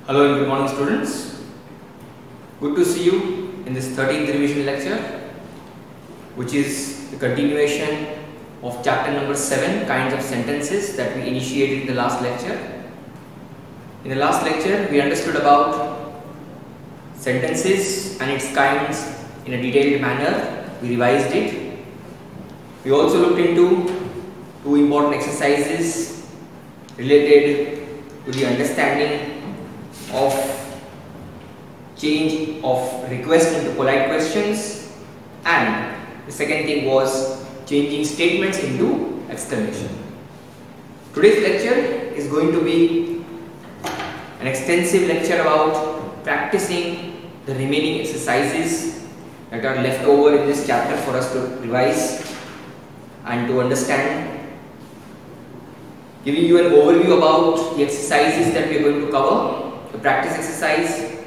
Hello and good morning students. Good to see you in this 13th revision lecture, which is the continuation of chapter number 7, kinds of sentences, that we initiated in the last lecture. In the last lecture we understood about sentences and its kinds in a detailed manner. We revised it. We also looked into two important exercises related to the understanding of change of request into polite questions, and the second thing was changing statements into exclamation. Today's lecture is going to be an extensive lecture about practicing the remaining exercises that are left over in this chapter for us to revise and to understand. Giving you an overview about the exercises that we are going to cover. The practice exercise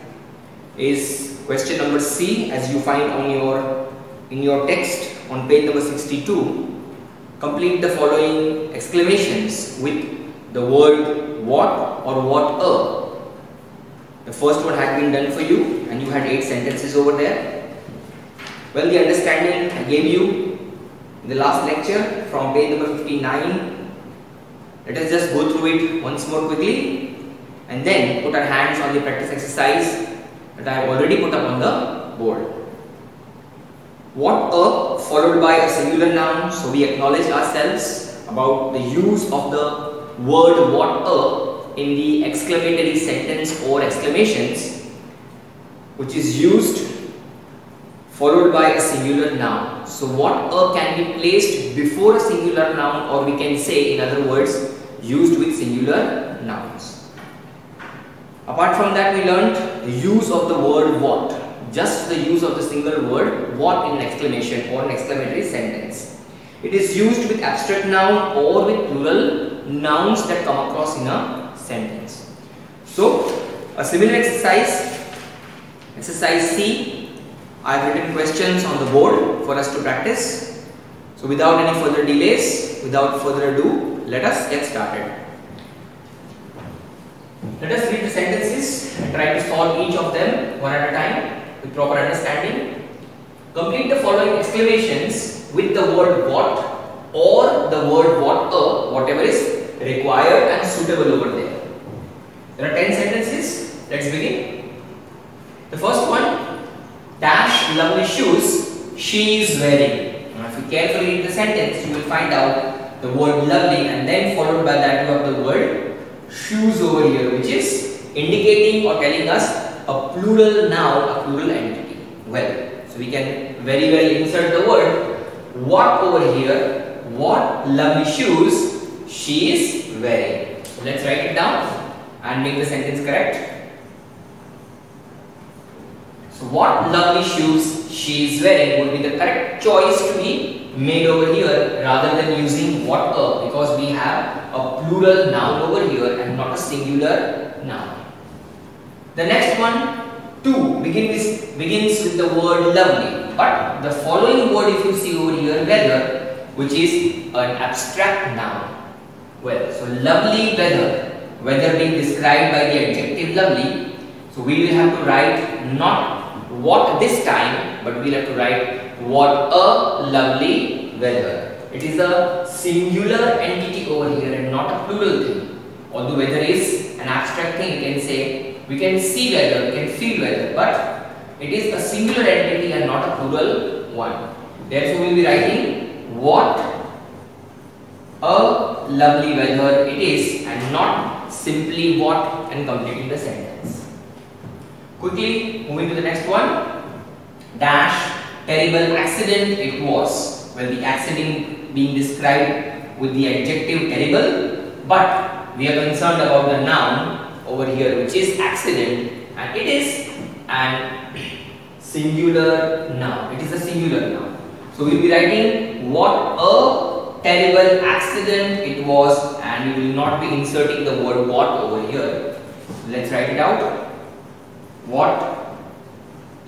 is question number C, as you find on in your text on page number 62. Complete the following exclamations with the word what or what a. The first one had been done for you and you had 8 sentences over there. Well, the understanding I gave you in the last lecture from page number 59. Let us just go through it once more quickly and then put our hands on the practice exercise that I have already put up on the board. What a followed by a singular noun, so we acknowledge ourselves about the use of the word what a in the exclamatory sentence or exclamations, which is used followed by a singular noun. So what a can be placed before a singular noun, or we can say, in other words, used with singular nouns. Apart from that, we learnt the use of the word what, just the use of the single word what in an exclamation or an exclamatory sentence. It is used with abstract noun or with plural nouns that come across in a sentence. So, a similar exercise, exercise C, I have written questions on the board for us to practice. So, without any further delays, without further ado, let us get started. Let us read the sentences and try to solve each of them one at a time with proper understanding. Complete the following exclamations with the word what or the word what a, whatever is required and suitable over there. There are 10 sentences. Let's begin. The first one, dash lovely shoes she is wearing. Now, if you carefully read the sentence, you will find out the word lovely and then followed by that you have the word shoes over here, which is indicating or telling us a plural noun, a plural entity. Well, so we can very well insert the word what over here, what lovely shoes she is wearing. So let's write it down and make the sentence correct. So what lovely shoes she is wearing would be the correct choice to be made over here rather than using what a, because we have a plural noun over here and not a singular noun. The next one, to, begins with the word lovely, but the following word, if you see over here, weather, which is an abstract noun. Well, so lovely weather, weather being described by the adjective lovely, so we will have to write not what this time, but we will have to write what a lovely weather. It is a singular entity over here and not a plural thing. Although weather is an abstract thing, you can say, we can see weather, we can feel weather, but it is a singular entity and not a plural one. Therefore, we will be writing what a lovely weather it is and not simply what and completing the sentence. Quickly moving to the next one, dash terrible accident it was. Well, the accident being described with the adjective terrible, but we are concerned about the noun over here, which is accident, and it is an singular noun. It is a singular noun. So we will be writing what a terrible accident it was, and we will not be inserting the word what over here. Let's write it out. What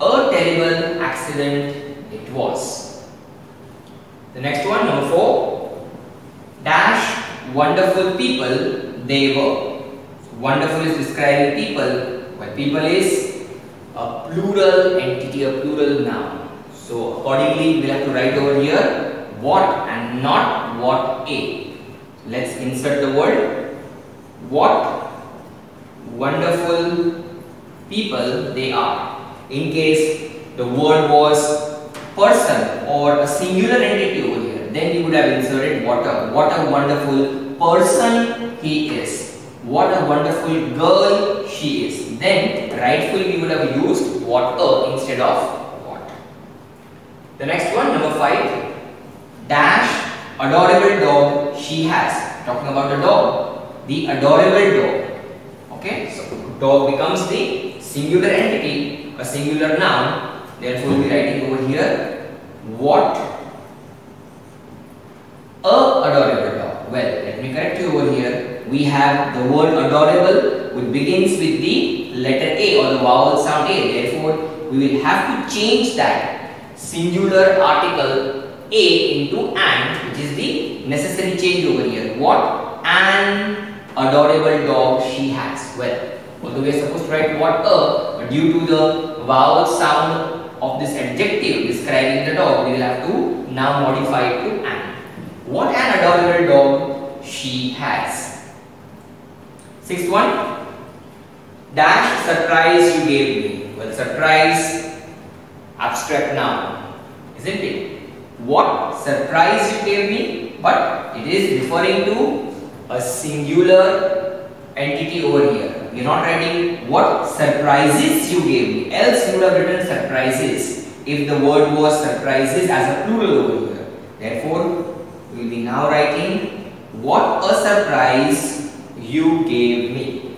a terrible accident it was. The next one, number 4, dash wonderful people they were. Wonderful is describing people, while people is a plural entity, a plural noun. So accordingly, we'll have to write over here what and not what a. Let's insert the word what wonderful people they are. In case the word was person or a singular entity over here, then we would have inserted what a wonderful person he is. What a wonderful girl she is. Then rightfully we would have used what a instead of what. The next one, number 5. Dash adorable dog she has. Talking about the dog. The adorable dog. Okay, so dog becomes the singular entity, a singular noun. Therefore, we are writing over here what a adorable dog. Well, let me correct you over here. We have the word adorable which begins with the letter A or the vowel sound A. Therefore, we will have to change that singular article A into an, which is the necessary change over here. What an adorable dog she has. Well, although we are supposed to write what a, but due to the vowel sound of this adjective describing the dog, we will have to now modify it to an. What an adorable dog she has. 6th one. Dash surprise you gave me. Well, surprise, abstract noun, isn't it? What surprise you gave me, but it is referring to a singular entity over here. We are not writing what surprises you gave me, else you would have written surprises if the word was surprises as a plural over here. Therefore, we will be now writing what a surprise you gave me.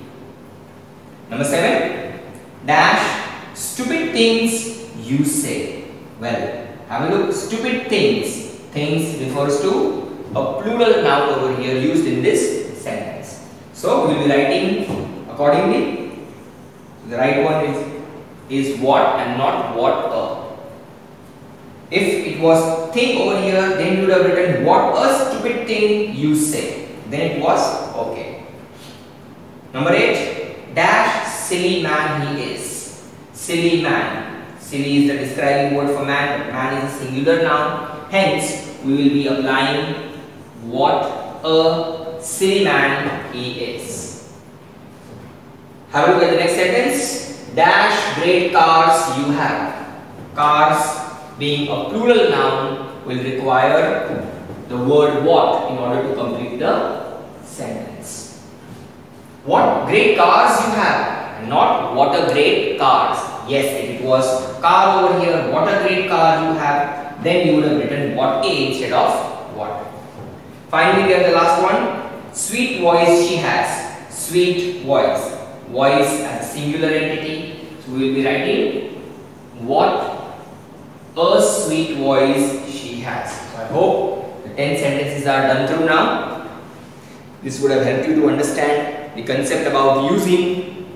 Number 7. Dash stupid things you say. Well, have a look. Stupid things. Things refers to a plural noun over here used in this sentence. So we will be writing accordingly. The right one is what and not what a. If it was thing over here, then you would have written what a stupid thing you say. Then it was okay. Number 8. Dash silly man he is. Silly man. Silly is the describing word for man, but man is a singular noun. Hence, we will be applying what a silly man he is. Have a look at the next sentence. Dash great cars you have. Cars being a plural noun will require the word what in order to complete the sentence. What great cars you have, and not what a great cars. Yes, if it was car over here, what a great car you have, then you would have written what a instead of what. Finally, we have the last one. Sweet voice she has. Sweet voice. Voice as a singular entity. So we will be writing what a sweet voice she has. So I hope the 10 sentences are done through now. This would have helped you to understand the concept about using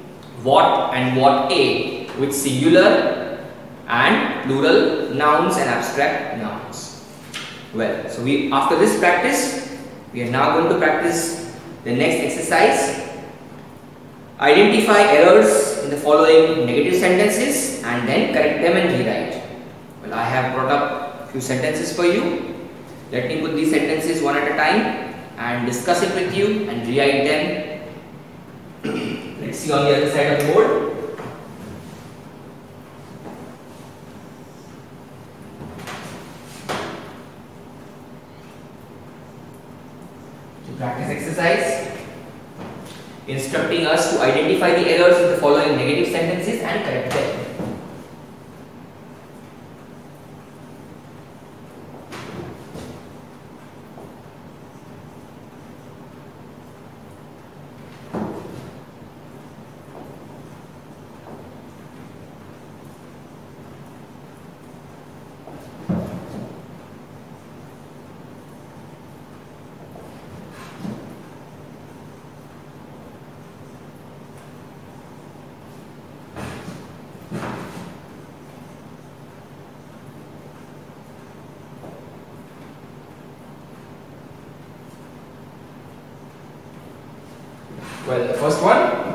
what and what a with singular and plural nouns and abstract nouns. Well, so after this practice, we are now going to practice the next exercise. Identify errors in the following negative sentences and then correct them and rewrite. Well, I have brought up a few sentences for you. Let me put these sentences one at a time and discuss it with you and rewrite them. Let's see on the other side of the board. Practice exercise instructing us to identify the errors in the following negative sentences and correct them. Well, the first one,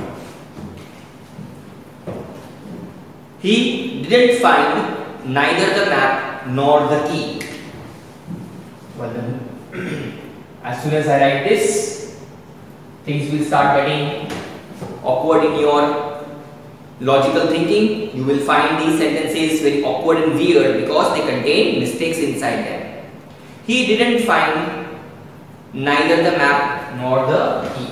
He didn't find neither the map nor the key. Well then, as soon as I write this, things will start getting awkward in your logical thinking. You will find these sentences very awkward and weird because they contain mistakes inside them. He didn't find neither the map nor the key.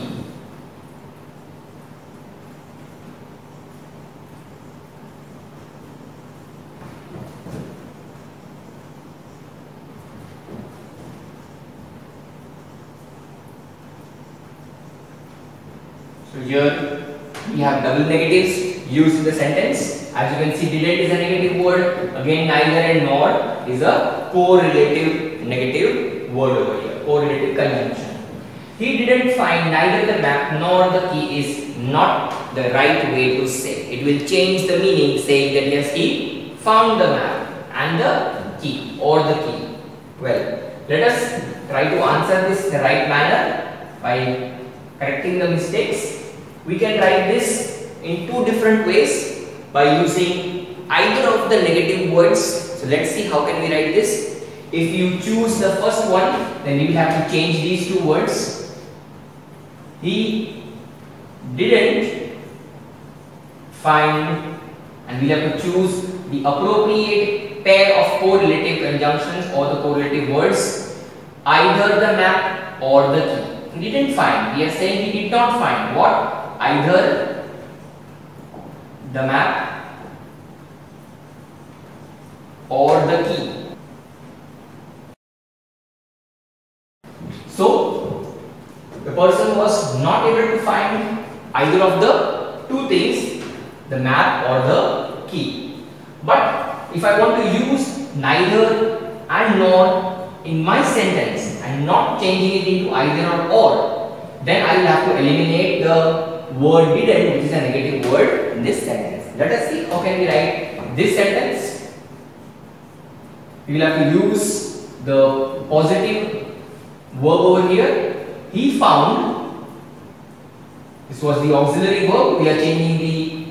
So here we have double negatives used in the sentence. As you can see, didn't is a negative word. Again, neither and nor is a correlative negative word over here. Correlative conjunction. He didn't find neither the map nor the key is not the right way to say. It will change the meaning, saying that yes, he found the map and the key or the key. Well, let us try to answer this in the right manner by correcting the mistakes. We can write this in two different ways by using either of the negative words. So let's see how can we write this. If you choose the first one, then you will have to change these two words. He didn't find, and we have to choose the appropriate pair of correlative conjunctions or the correlative words, either the map or the key. He didn't find. We are saying he did not find what? Either the map or the key. So the person was not able to find either of the two things, the map or the key. But if I want to use neither and nor in my sentence and not changing it into either or, then I will have to eliminate the word didn't, which is a negative word in this sentence. Let us see how can we write this sentence. We will have to use the positive verb over here. He found. This was the auxiliary verb. We are changing the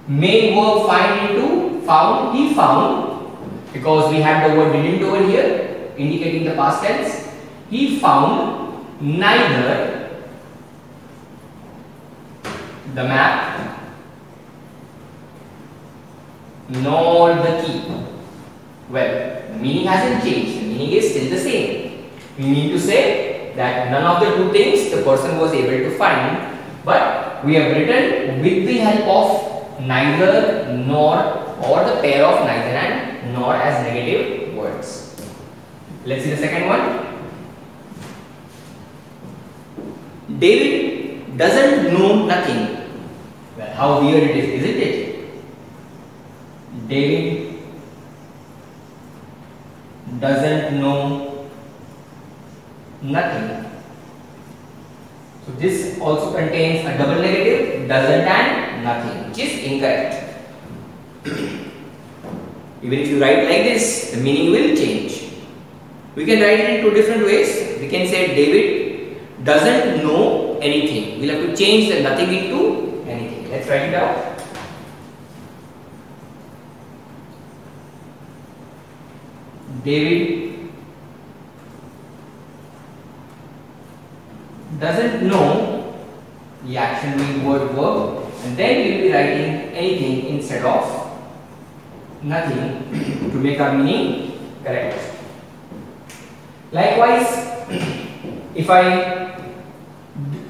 main verb find into found. He found, because we had the word didn't over here indicating the past tense. He found neither the map nor the key. Well, the meaning hasn't changed. The meaning is still the same. We need to say that none of the two things the person was able to find, but we have written with the help of neither nor or the pair of neither and nor as negative words. Let's see the second one. David doesn't know nothing. Well, how weird it is, isn't it? David doesn't know nothing. So this also contains a double negative, doesn't and nothing, which is incorrect. Even if you write like this, the meaning will change. We can write it in two different ways. We can say David doesn't know anything. We'll have to change the nothing into anything. Let's write it out. David doesn't know the action being word verb, and then we will be writing anything instead of nothing to make our meaning correct. Likewise, if I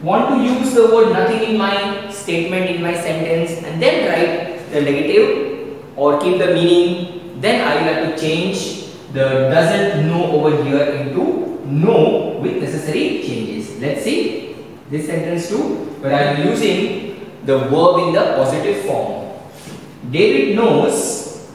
want to use the word nothing in my statement, in my sentence, and then write the negative or keep the meaning, then I will have to change the doesn't know over here into know with necessary changes. Let's see this sentence too, where I am using the verb in the positive form. David knows,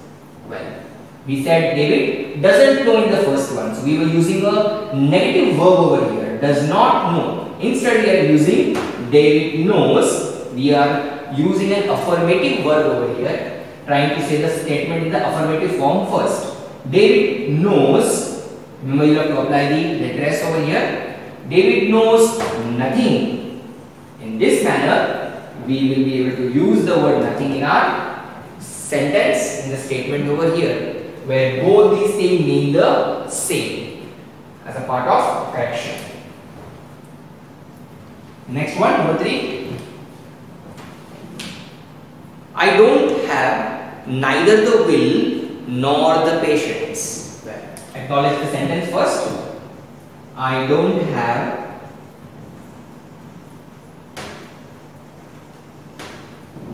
well, we said David doesn't know in the first one, so we were using a negative verb over here, does not know. Instead we are using David knows. We are using an affirmative verb over here, trying to say the statement in the affirmative form first. David knows, remember you have to apply the letter S over here. David knows nothing. In this manner, we will be able to use the word nothing in our sentence in the statement over here where both these things mean the same as a part of correction. Next one, number 3. I don't have neither the will nor the patience. Well, acknowledge the sentence first. I don't have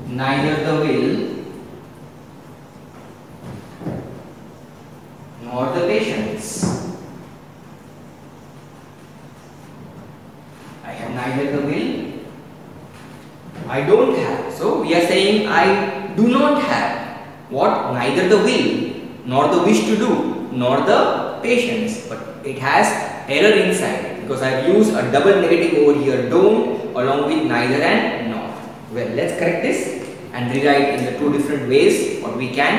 neither the will nor the patience. I have neither the will. I don't have. So we are saying I do not have what? Neither the will nor the wish to do nor the patience. But it has error inside it because I have used a double negative over here, don't, along with neither and not. Well, let's correct this and rewrite in the 2 different ways what we can.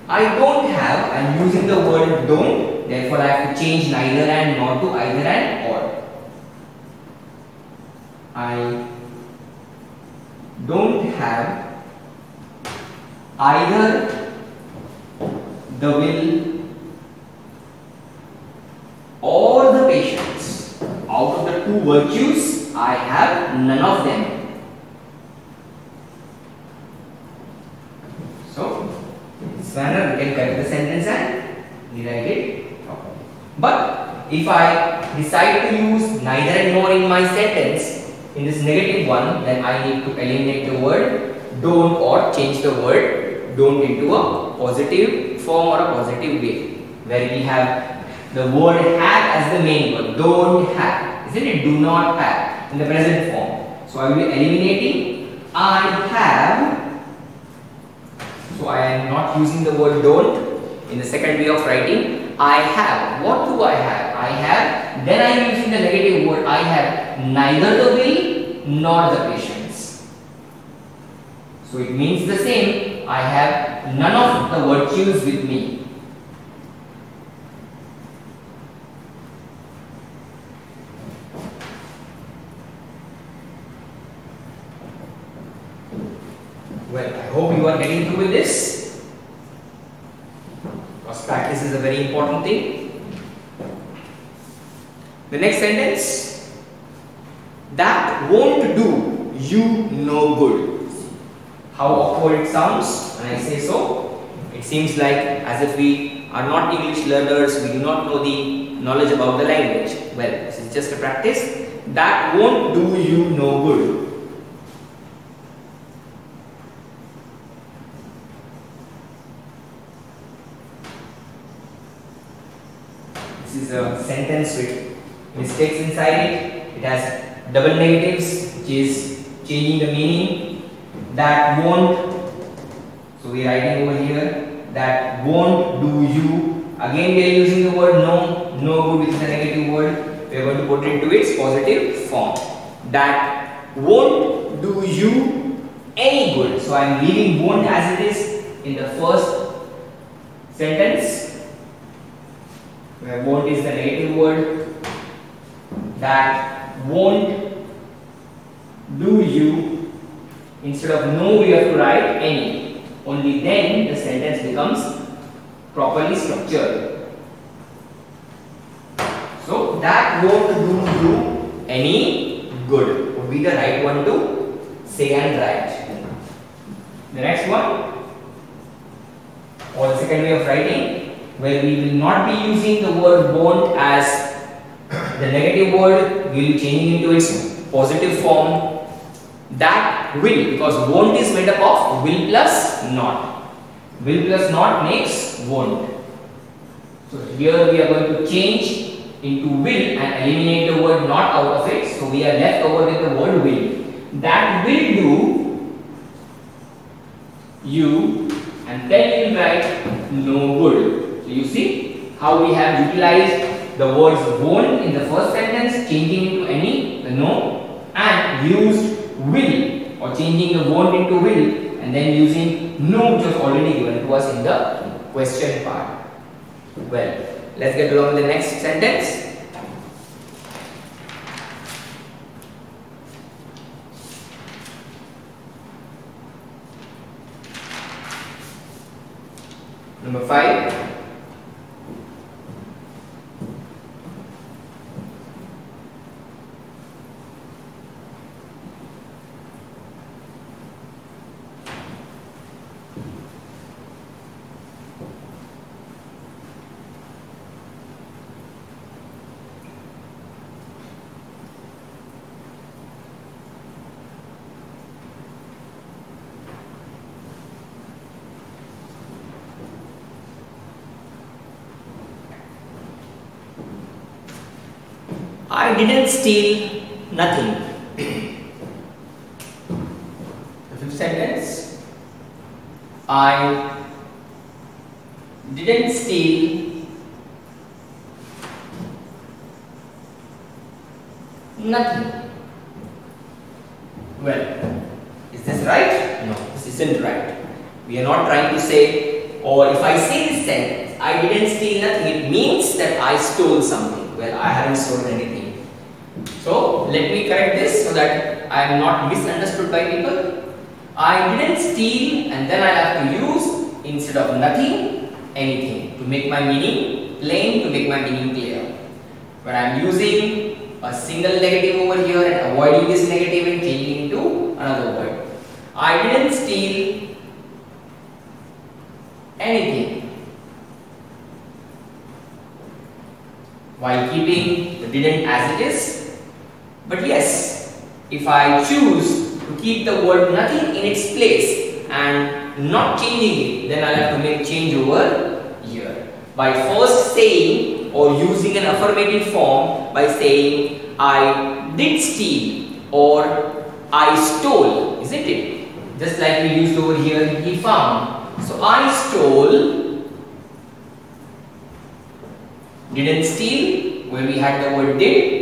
I don't have, I am using the word don't, therefore I have to change neither and not to either and or. I don't have either the will or the patience. Out of the 2 virtues, I have none of them. So, in this manner we can correct the sentence and rewrite it properly. But if I decide to use neither and nor in my sentence, in this negative one, then I need to eliminate the word don't or change the word don't into a positive form or a positive way, where we have the word have as the main word, don't have, isn't it? Do not have in the present form. So I will be eliminating I have. So I am not using the word don't in the second way of writing. I have. What do I have? I have. Then I am using the negative word. I have neither the will nor the patience. So it means the same. I have none of the virtues with me. Well, I hope you are getting through with this, because practice is a very important thing. The next sentence, that won't do you no good. How awkward it sounds when I say so. It seems like as if we are not English learners, we do not know the knowledge about the language. Well, this is just a practice. That won't do you no good. This is a sentence with mistakes inside it. It has double negatives, which is changing the meaning. That won't. So we are writing over here. That won't do you. Again we are using the word no. No good, which is a negative word. We are going to put it into its positive form. That won't do you any good. So I am leaving won't as it is in the first sentence, where won't is the negative word. That won't do you, instead of no we have to write any. Only then the sentence becomes properly structured. So that won't do you any good would be the right one to say and write. The next one, or the second way of writing, where we will not be using the word won't as the negative word, we will be changing into its positive form. That will, because won't is made up of will plus not. Will plus not makes won't. So here we are going to change into will and eliminate the word not out of it. So we are left over with the word will. That will do you, and then you will write no good. So you see how we have utilized the words won't in the first sentence, changing into any, the no, and used will, or changing the won't into will, and then using no, which was already given to us in the question part. Well, let's get along with the next sentence. Number 5. I didn't steal nothing. The fifth sentence. I didn't steal nothing. Well, is this right? No, this isn't right. We are not trying to say, or if I say this sentence, I didn't steal nothing, it means that I stole something. Well, I haven't stolen anything. So let me correct this so that I am not misunderstood by people. I didn't steal, and then I have to use instead of nothing, anything, to make my meaning plain, to make my meaning clear. But I am using a single negative over here and avoiding this negative and changing into another word. I didn't steal anything, while keeping the didn't as it is. But yes, if I choose to keep the word nothing in its place and not changing it, then I'll have to make change over here. By first saying or using an affirmative form by saying I did steal or I stole, isn't it? Just like we used over here, he found. So I stole, didn't steal, where we had the word did.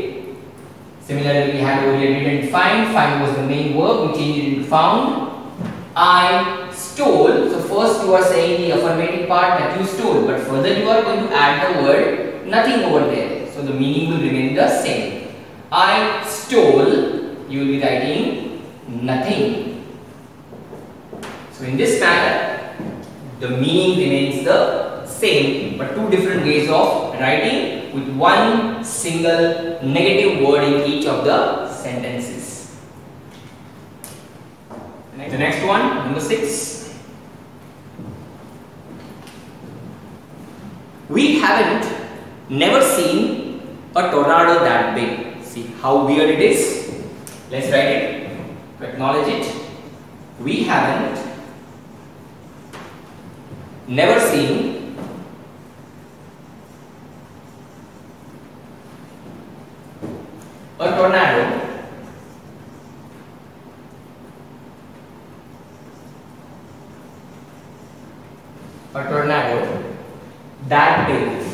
Similarly, we had over here didn't find. Find was the main verb. We changed it into found. I stole. So first you are saying the affirmative part that you stole, but further you are going to add the word nothing over there. So the meaning will remain the same. I stole. You will be writing nothing. So in this manner, the meaning remains the same, but two different ways of writing with one single negative word in each of the sentences. The next one, number 6. We haven't never seen a tornado that big. See how weird it is? Let's write it to acknowledge it. We haven't never seen a tornado that big.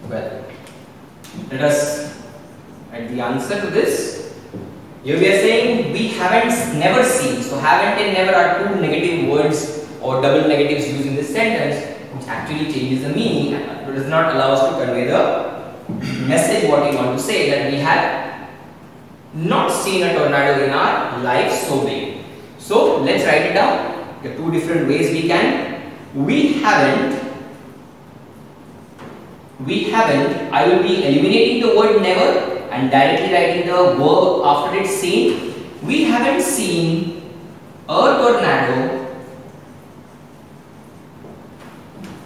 Well, let us write the answer to this. Here we are saying we haven't never seen. So haven't and never are two negative words or double negatives used in this sentence, which actually changes the meaning and does not allow us to convey the message what we want to say, that we have not seen a tornado in our life so big. So let's write it down. There are two different ways we can. We haven't. I will be eliminating the word never and directly writing the verb after it's seen. We haven't seen a tornado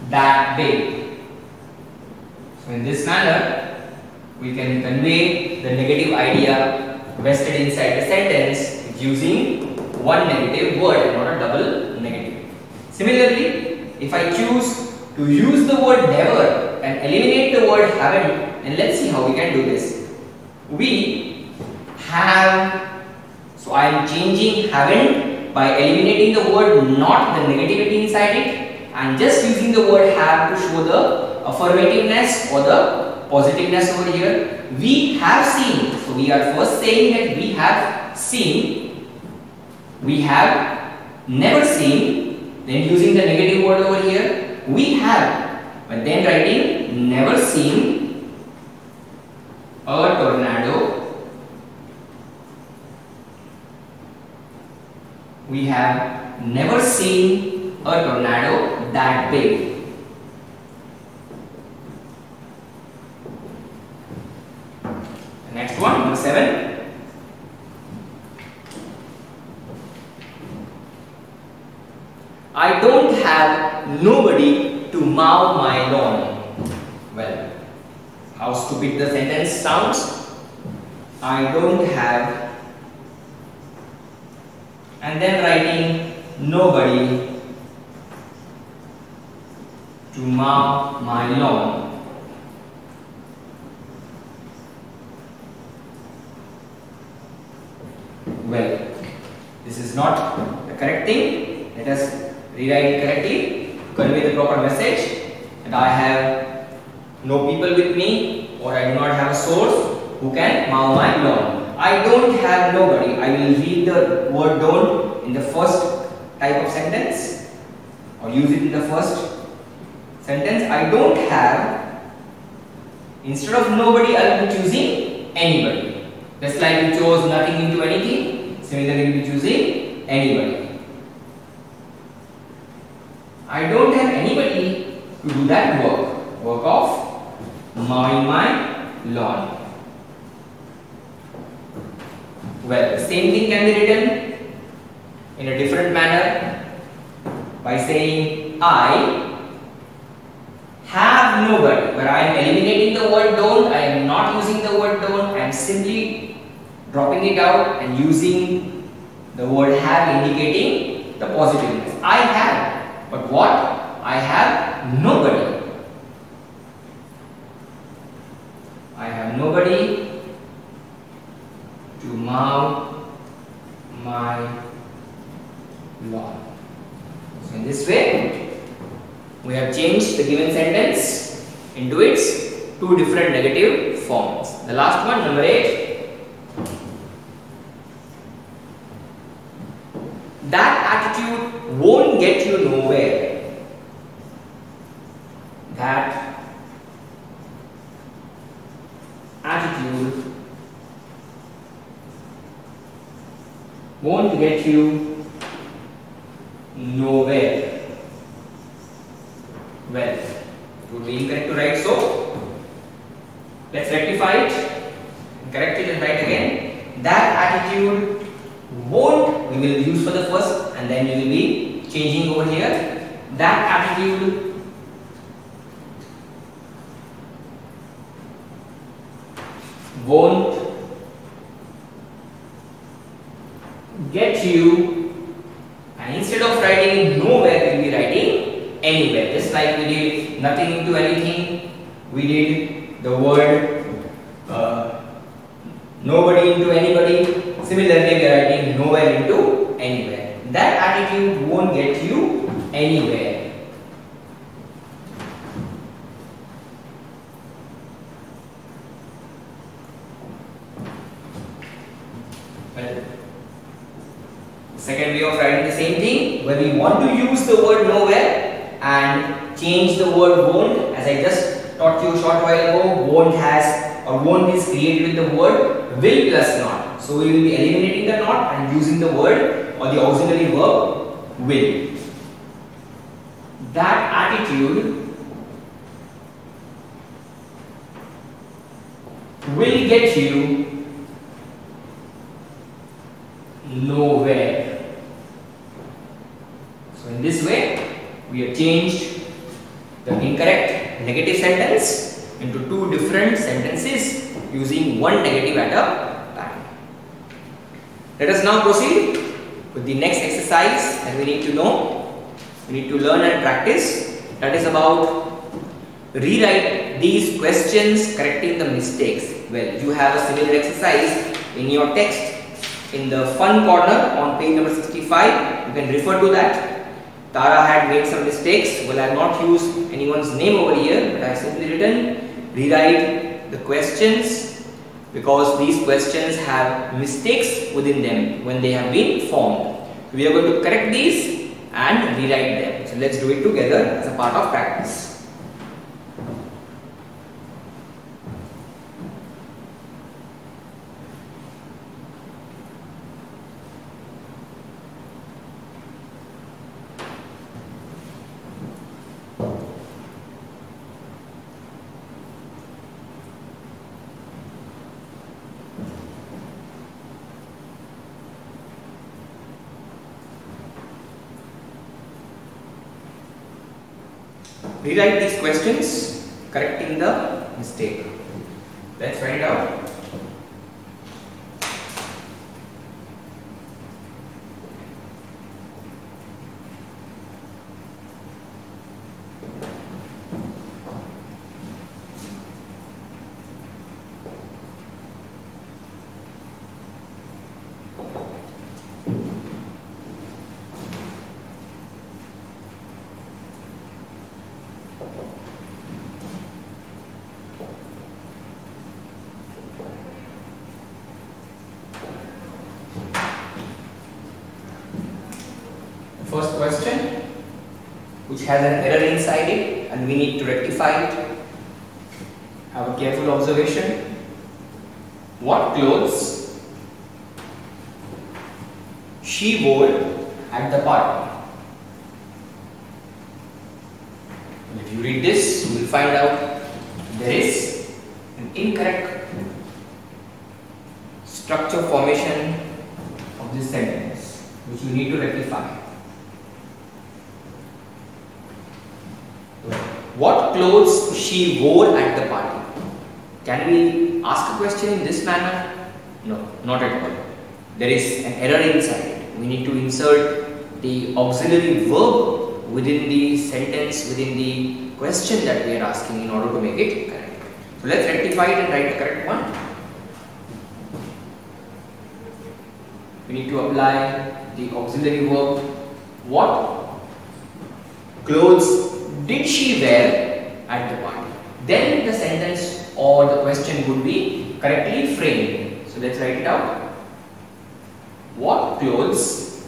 that big. So in this manner, we can convey the negative idea vested inside the sentence using one negative word and not a double negative. Similarly, if I choose to use the word never and eliminate the word haven't, and let's see how we can do this. We have, so I am changing haven't by eliminating the word not, the negativity inside it, and just using the word have to show the affirmativeness or the positiveness over here. We have seen. So we are first saying that we have seen. We have never seen. Then using the negative word over here. We have. But then writing never seen a tornado We have never seen a tornado that big. Next one, number 7. I don't have nobody to mow my lawn. Well, how stupid the sentence sounds. I don't have, and then writing nobody to mow my lawn. Well, this is not the correct thing. Let us rewrite it correctly, convey the proper message that I have no people with me, or I do not have a source who can mow my lawn. I don't have nobody. I will read the word don't in the first type of sentence, or use it in the first sentence. I don't have, instead of nobody I will be choosing anybody. Just like we chose nothing into anything, similarly we will be choosing anybody. I don't have anybody to do that work of mowing my lawn. Well, the same thing can be written in a different manner by saying I have nobody, where I am eliminating the word don't. I am not using the word don't. I am simply dropping it out and using the word have, indicating the positiveness. I have, but what? I have nobody. I have nobody to mow my lawn. So in this way, we have changed the given sentence into its two different negative forms. The last one, number 8. That attitude won't get you nowhere. That attitude won't get you nowhere. Well, it would be incorrect to write so. Let's rectify it and correct it and write again. That attitude won't, we will use for the first, and then we will be changing over here. That attitude won't get you, and instead of writing nowhere, we will be writing anywhere. Just like we did nothing into anything, we did the word nobody into anybody. Similarly, we are writing nowhere into anywhere. That attitude won't get you anywhere. Well, second way of writing the same thing, where we want to use the word nowhere and change the word won't. As I just taught you a short while ago, won't has, or won't is created with the word will plus not. So we will be eliminating the not and using the word or the auxiliary verb will. That attitude will get you nowhere. So in this way, we have changed the incorrect negative sentence into two different sentences using one negative at a time. Let us now proceed with the next exercise that we need to know. We need to learn and practice. That is about rewrite these questions correcting the mistakes. Well, you have a similar exercise in your text in the fun corner on page number 65. You can refer to that. Tara had made some mistakes. Well, I have not used anyone's name over here, but I have simply written rewrite the questions, because these questions have mistakes within them when they have been formed. We are going to correct these and rewrite them. So let's do it together as a part of practice. rewrite these questions, correcting the mistake. Let's write it out. First question, which has an error inside it and we need to rectify it. Have a careful observation. What clothes she wore at the party? If you read this, you will find out there is an incorrect structure formation of this sentence, which you need to rectify. What clothes she wore at the party? Can we ask a question in this manner? No, not at all. There is an error inside it. We need to insert the auxiliary verb within the sentence, within the question that we are asking in order to make it correct. So let's rectify it and write the correct one. We need to apply the auxiliary verb. What clothes did she wear at the party? Then the sentence or the question would be correctly framed. So let's write it out. What clothes?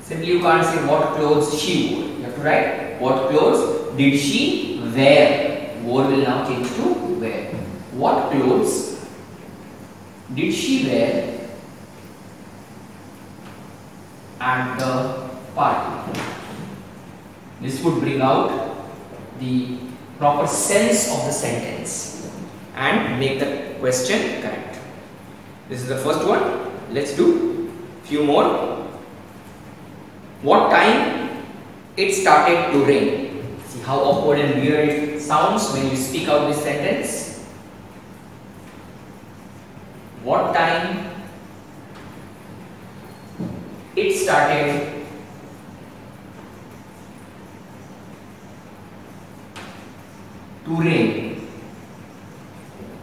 Simply you can't say what clothes she wore. You have to write what clothes did she wear. Wore will now change to wear. What clothes did she wear at the party? This would bring out the proper sense of the sentence and make the question correct. This is the first one. Let's do few more. What time it started to rain? See how awkward and weird it sounds when you speak out this sentence. What time it started to rain?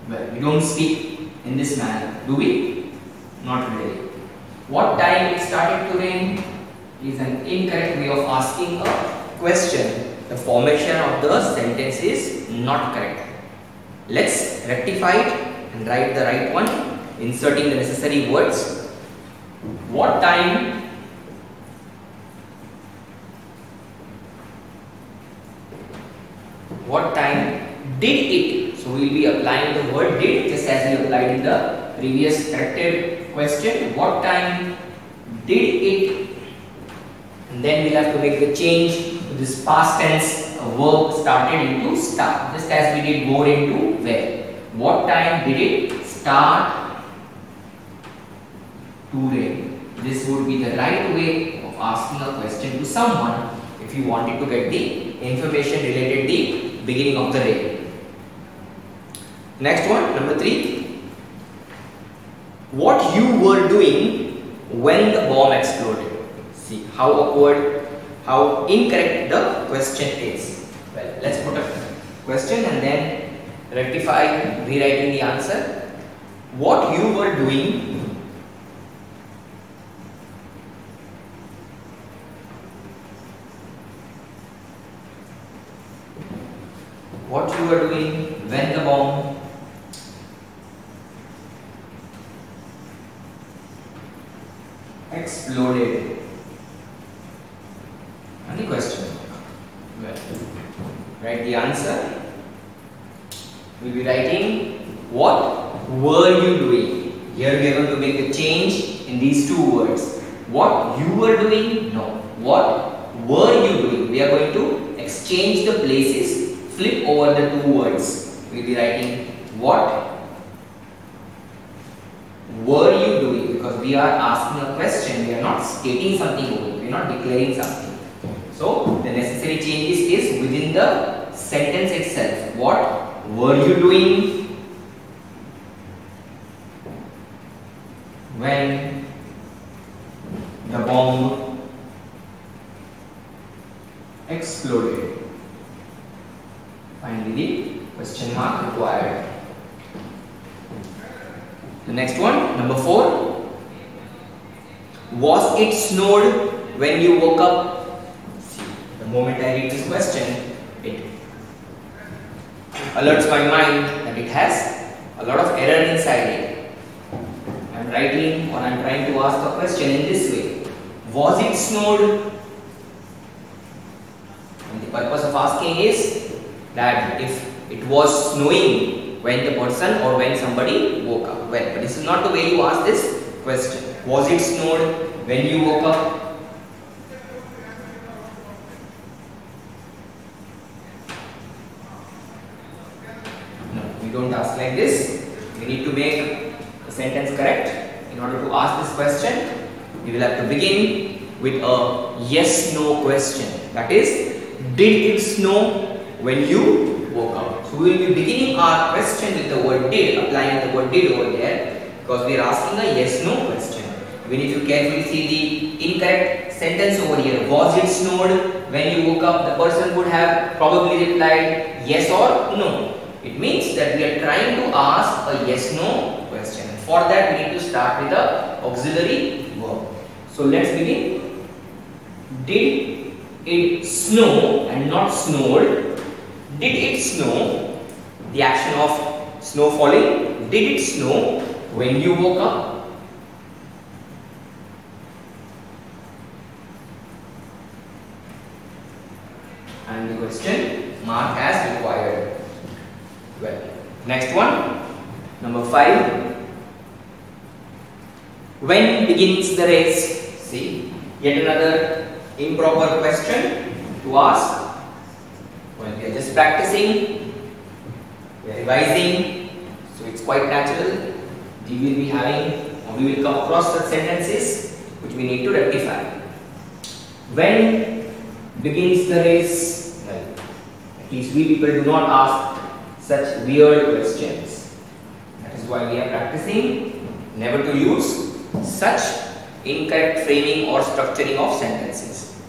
Well, we don't speak in this manner, do we? Not really. What time it started to rain is an incorrect way of asking a question. The formation of the sentence is not correct. Let's rectify it and write the right one, inserting the necessary words. What time did it? So we will be applying the word did just as we applied in the previous corrected question. What time did it? And then we'll have to make the change to this past tense verb started into start, just as we did wore into wear. What time did it start to rain? This would be the right way of asking a question to someone if you wanted to get the information related to the beginning of the rain. Next one, number 3. What you were doing when the bomb exploded? See how awkward, how incorrect the question is. Well, let's put a question and then rectify, rewriting the answer. What you were doing when the bomb exploded? And the question. Well, write the answer. We'll be writing what were you doing. Here we are going to make a change in these two words. What you were doing? No. What were you doing? We are going to exchange the places, flip over the two words. We'll be writing what were you doing, because we are asking a question, we are not stating something over, we are not declaring something. So So the necessary changes is within the sentence itself. What were you doing when the bomb exploded? Finally, the question mark required. The next one, number 4. Was it snowed when you woke up? See, the moment I read this question, it alerts my mind that it has a lot of error inside it. I'm writing or I'm trying to ask a question in this way. Was it snowed? And the purpose of asking is that if it was snowing when the person or when somebody woke up. Well, but this is not the way you ask this question. Was it snowed when you woke up? No, we don't ask like this. We need to make the sentence correct. In order to ask this question, we will have to begin with a yes-no question. That is, did it snow when you woke up? So we will be beginning our question with the word did, applying the word did over there, because we are asking a yes-no question. We need to carefully see the incorrect sentence over here. Was it snowed when you woke up? The person would have probably replied yes or no. It means that we are trying to ask a yes-no question. For that, we need to start with the auxiliary verb. So let's begin. Did it snow and not snowed? Did it snow? The action of snow falling. Did it snow when you woke up? And the question mark as required. Well, next one, number 5. When begins the race? See, yet another improper question to ask. Well, we are just practicing, we are revising, so it's quite natural. We will be having, or we will come across such sentences which we need to rectify. When begins the race? Well, at least we people do not ask such weird questions. That is why we are practicing never to use such incorrect framing or structuring of sentences.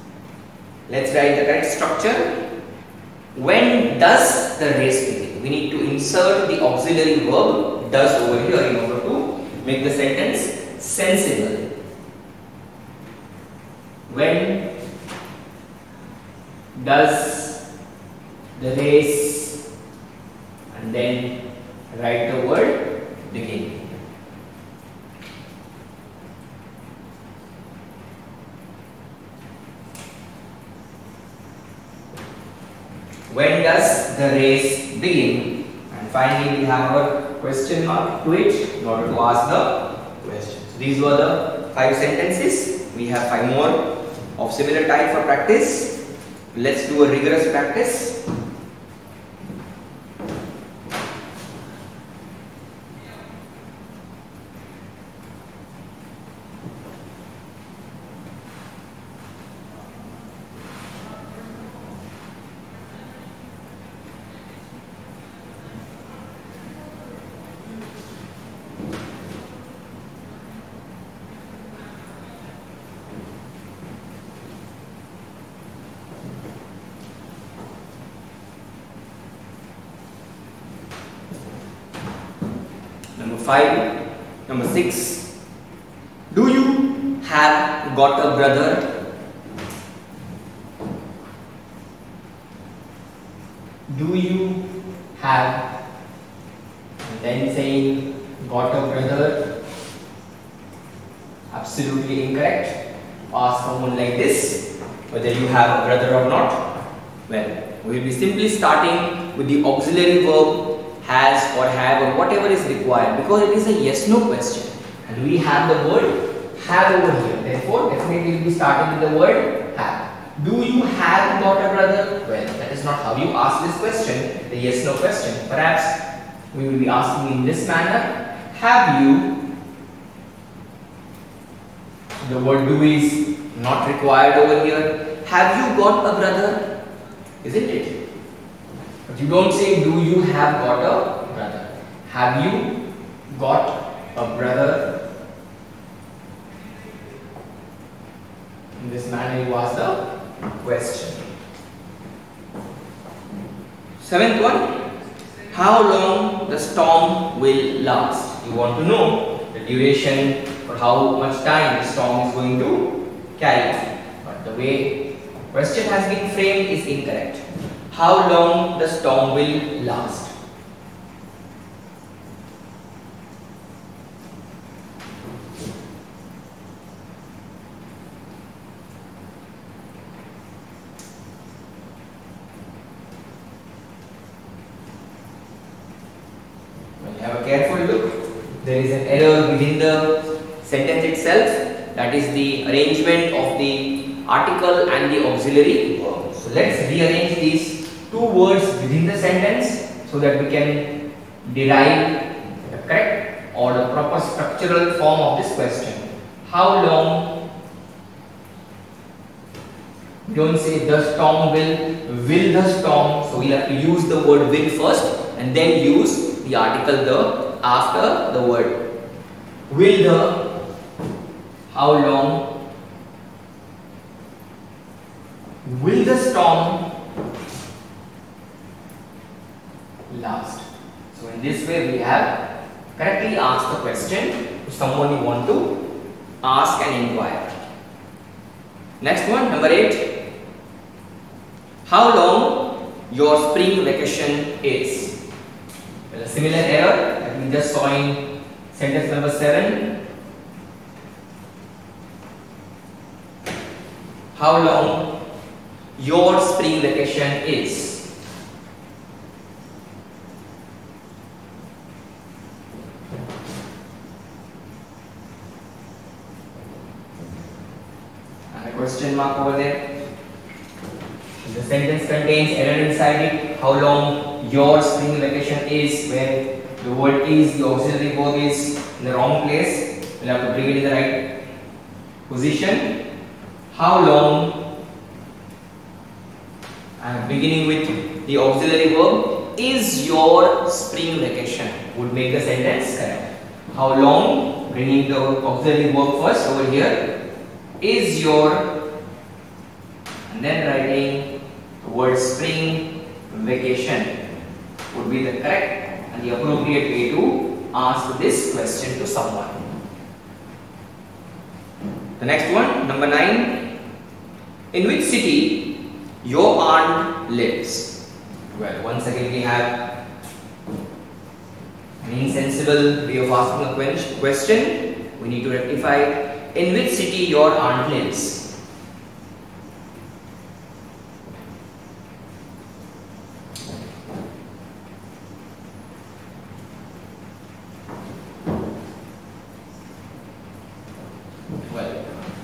Let's write the correct structure. When does the race begin? We need to insert the auxiliary verb does over here in order to make the sentence sensible. When does the race, and then write the word begin. When does the race begin? And finally we have our question mark to it in order to ask the question. So these were the 5 sentences. We have 5 more of similar type for practice. Let's do a rigorous practice. Number 6. Do you have got a brother? Do you have, and then saying got a brother? Absolutely incorrect. Ask someone like this whether you have a brother or not. Well, we will be simply starting with the auxiliary verb has or have or whatever is required, because it is a yes no question and we have the word have over here. Therefore, definitely we will be starting with the word have. Do you have got a brother? Well, that is not how you ask this question, the yes no question. Perhaps we will be asking in this manner. Have you? The word do is not required over here. have you got a brother? Isn't it? But you don't say, do you have got a brother? Have you got a brother? In this manner you ask the question. Seventh one, how long the storm will last? You want to know the duration or how much time the storm is going to carry. But the way question has been framed is incorrect. How long the storm will last? Have a careful look. There is an error within the sentence itself, that is the arrangement of the article and the auxiliary verb. So let's rearrange these two words within the sentence so that we can derive the correct or the proper structural form of this question. How long? We don't say the storm will the storm. So we'll have to use the word will first and then use the article the after the word. Will the, how long will the storm last? So in this way we have correctly asked the question to someone you want to ask and inquire. Next one, number 8. How long your spring vacation is? Well, a similar error that we just saw in sentence number 7. How long your spring vacation is? And a question mark over there. The sentence contains error inside it. How long your spring vacation is, where the word is, the auxiliary verb is in the wrong place. We'll have to bring it in the right position. How long, I'm beginning with the auxiliary verb, is your spring vacation would make the sentence correct. How long, bringing the auxiliary verb first over here, is your, and then writing the word spring vacation would be the correct and the appropriate way to ask this question to someone. The next one, number 9. In which city your aunt lives? Well, once again we have an insensible way of asking a question. We need to rectify. In which city your aunt lives?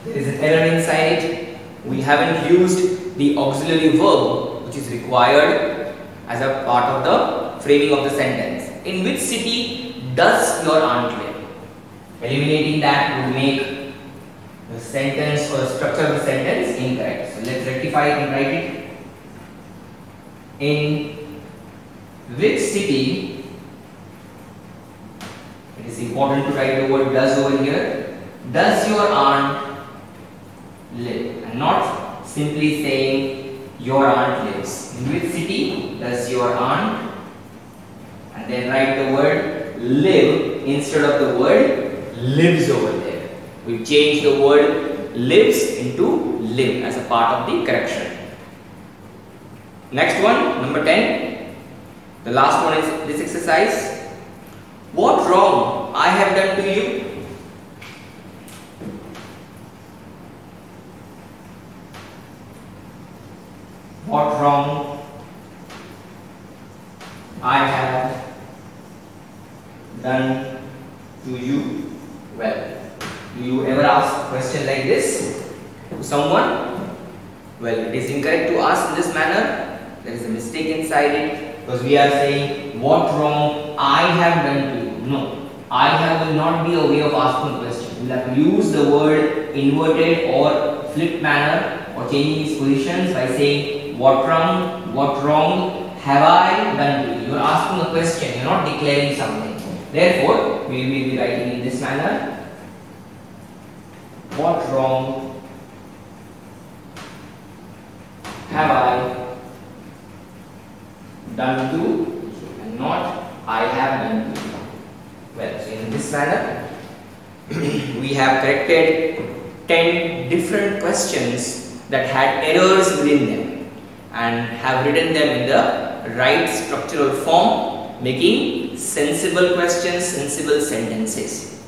There is an error inside it. We haven't used the auxiliary verb which is required as a part of the framing of the sentence. In which city does your aunt live? Eliminating that would make the sentence or the structure of the sentence incorrect. So let's rectify it and write it. In which city, it is important to write the word does over here, does your aunt live, and not simply saying your aunt lives. In which city does your aunt, and then write the word live instead of the word lives over there. We change the word lives into live as a part of the correction. Next one, number 10. The last one is this exercise. What wrong I have done to you? What wrong I have done to you? Well, do you ever ask a question like this to someone? Well, it is incorrect to ask in this manner. There is a mistake inside it because we are saying what wrong I have done to you. No, I have will not be a way of asking a question. You will have to use the word inverted or flipped manner or changing its positions by saying what wrong have I done to you. You are asking a question, you are not declaring something. Therefore, we will be writing in this manner. What wrong have I done to you, and not I have done to you. Well, so in this manner, we have corrected 10 different questions that had errors within them and have written them in the right structural form, making sensible questions, sensible sentences.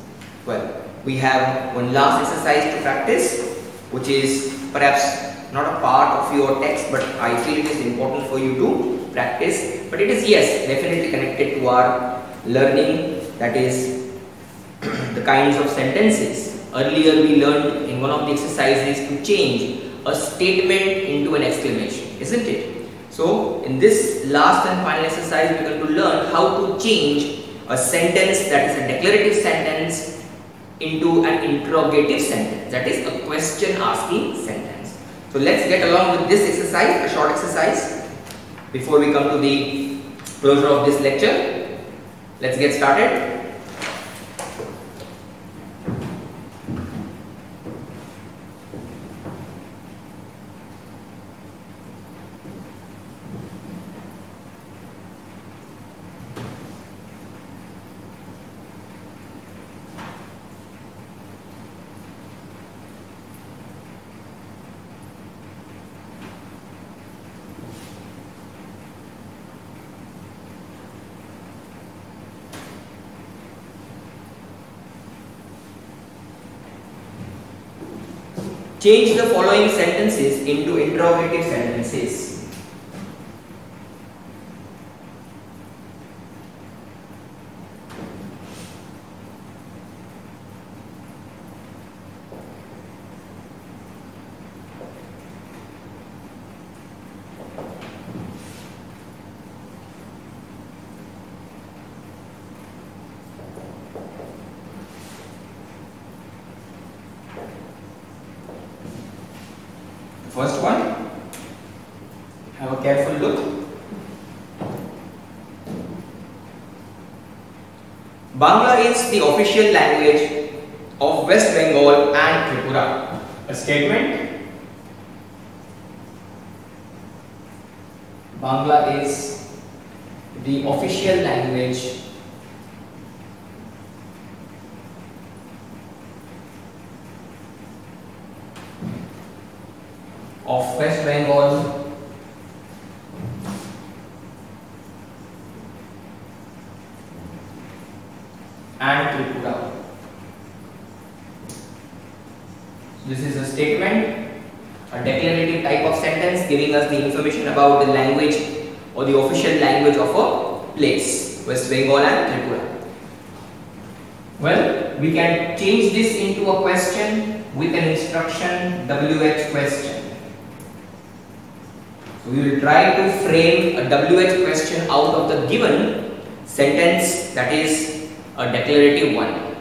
Well, we have one last exercise to practice, which is perhaps not a part of your text, but I feel it is important for you to practice. But it is, yes, definitely connected to our learning, that is the kinds of sentences. Earlier we learned in one of the exercises to change a statement into an exclamation, isn't it? So in this last and final exercise, we are going to learn how to change a sentence that is a declarative sentence into an interrogative sentence, that is a question asking sentence. So let's get along with this exercise, a short exercise, before we come to the closure of this lecture. Let's get started. Change the following sentences into interrogative sentences. First one, have a careful look. Bangla is the official language of West Bengal and Tripura. A statement. Bangla is the official language of West Bengal and Tripura. This is a statement, a declarative type of sentence giving us the information about the language or the official language of a place, West Bengal and Tripura. Well, we can change this into a question with an instruction WH question. So we will try to frame a WH question out of the given sentence, that is a declarative one.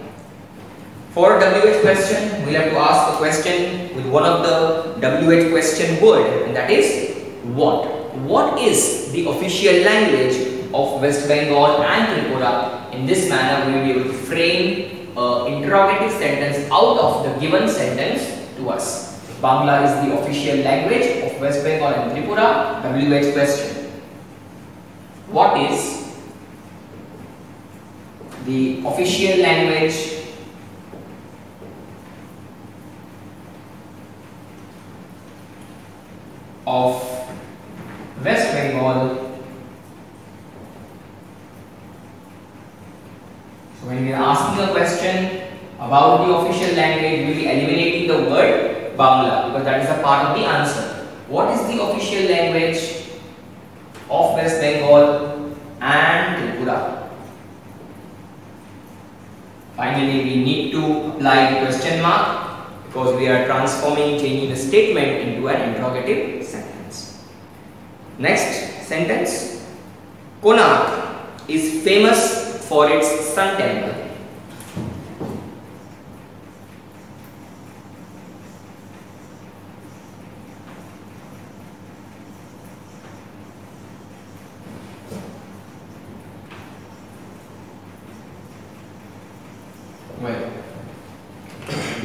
For WH question, we will have to ask a question with one of the WH question word, and that is what. What is the official language of West Bengal and Tripura? In this manner, we will be able to frame an interrogative sentence out of the given sentence to us. Bangla is the official language of West Bengal and Tripura. WH question. What is the official language of West Bengal? So when we are asking a question about the official language, we will be eliminating the word Bangla because that is a part of the answer. What is the official language of West Bengal and Tripura? Finally, we need to apply the question mark because we are transforming, changing the statement into an interrogative sentence. Next sentence. Konark is famous for its sun temple.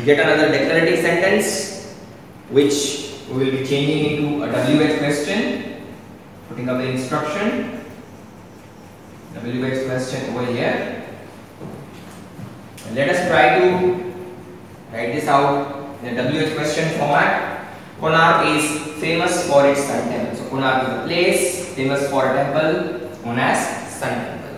get another declarative sentence which we will be changing into a WH question, putting up the instruction. WH question over here. And let us try to write this out in the WH question format. Konark is famous for its sun temple. So Konark is a place famous for a temple known as Sun Temple.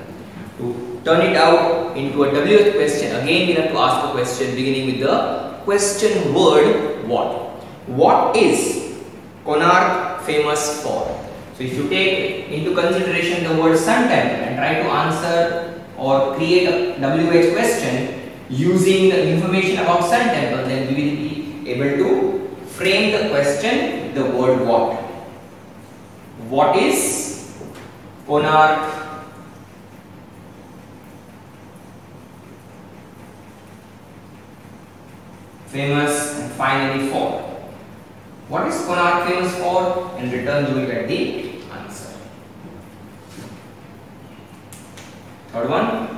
To turn it out into a WH question, again we have to ask the question beginning with the question word what. What is Konark famous for? So if you take into consideration the word Sun Temple and try to answer or create a WH question using the information about Sun Temple, then we will be able to frame the question with the word what. What is Konark famous and finally for? What is Konark famous for? In return you will get the answer. Third one.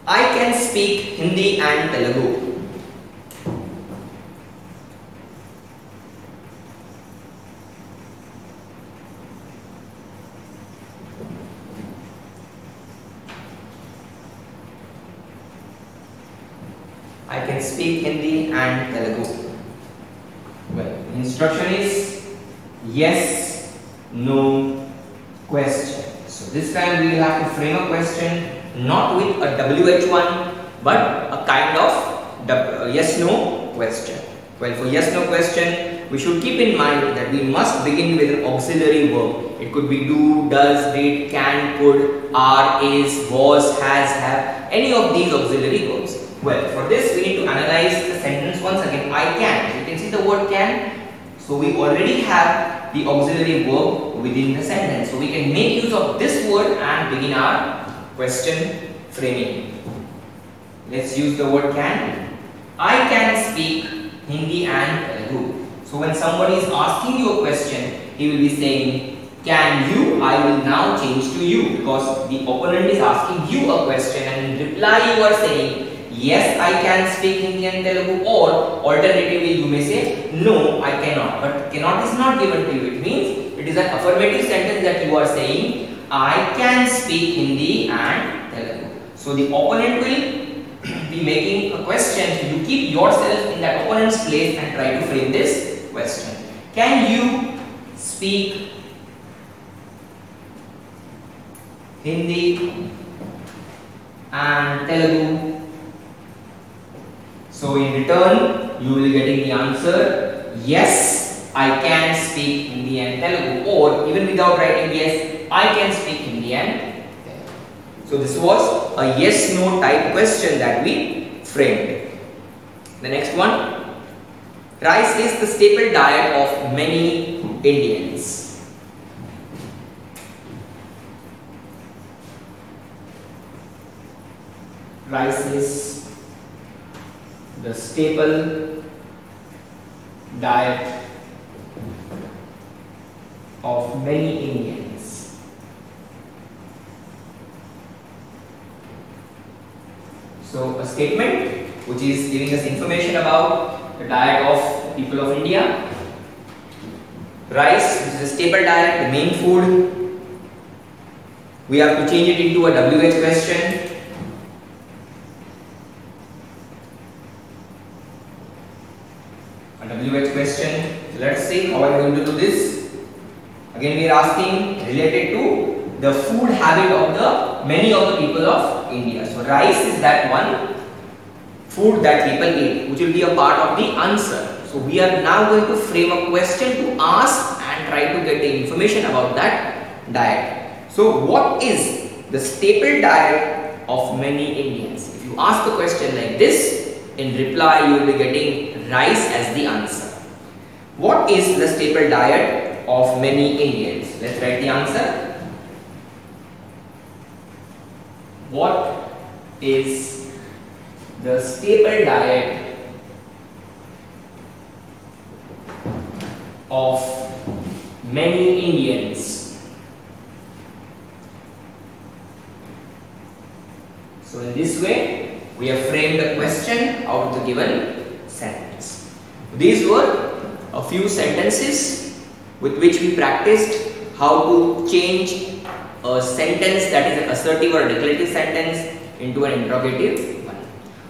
I can speak Hindi and Telugu. I can speak Hindi and Telugu. Well, instruction is yes, no, question. So this time we will have to frame a question not with a WH1 but a kind of yes, no question. Well, for yes, no question we should keep in mind that we must begin with an auxiliary verb. It could be do, does, did, can, could, are, is, was, has, have, any of these auxiliary verbs. Well, for this we need to analyze the sentence once again. I can. You can see the word can. So we already have the auxiliary verb within the sentence. So we can make use of this word and begin our question framing. Let's use the word can. I can speak Hindi and Telugu. So when somebody is asking you a question, he will be saying, can you? I will now change to you, because the opponent is asking you a question and in reply you are saying, yes, I can speak Hindi and Telugu, or alternatively you may say, no, I cannot. But cannot is not given to you. It means it is an affirmative sentence that you are saying, I can speak Hindi and Telugu. So the opponent will be making a question. So you keep yourself in that opponent's place and try to frame this question. Can you speak Hindi and Telugu? So in return, you will be getting the answer, yes, I can speak Hindi and Telugu, or even without writing yes, I can speak Hindi and Telugu. So this was a yes-no type question that we framed. The next one, rice is the staple diet of many Indians. Rice is the staple diet of many Indians. So a statement which is giving us information about the diet of people of India. Rice, which is a staple diet, the main food. We have to change it into a WH question. WH question. So let's see how I'm going to do this. Again we are asking related to the food habit of the many of the people of India. So rice is that one food that people eat, which will be a part of the answer. So we are now going to frame a question to ask and try to get the information about that diet. So what is the staple diet of many Indians? If you ask a question like this, in reply you will be getting rice as the answer. What is the staple diet of many Indians? Let's write the answer. What is the staple diet of many Indians? So in this way, we have framed a question out of the given sentence. These were a few sentences with which we practiced how to change a sentence that is an assertive or declarative sentence into an interrogative one.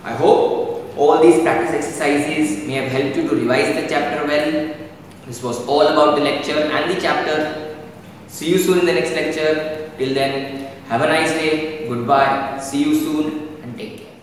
I hope all these practice exercises may have helped you to revise the chapter well. This was all about the lecture and the chapter. See you soon in the next lecture. Till then, have a nice day. Goodbye. See you soon and take care.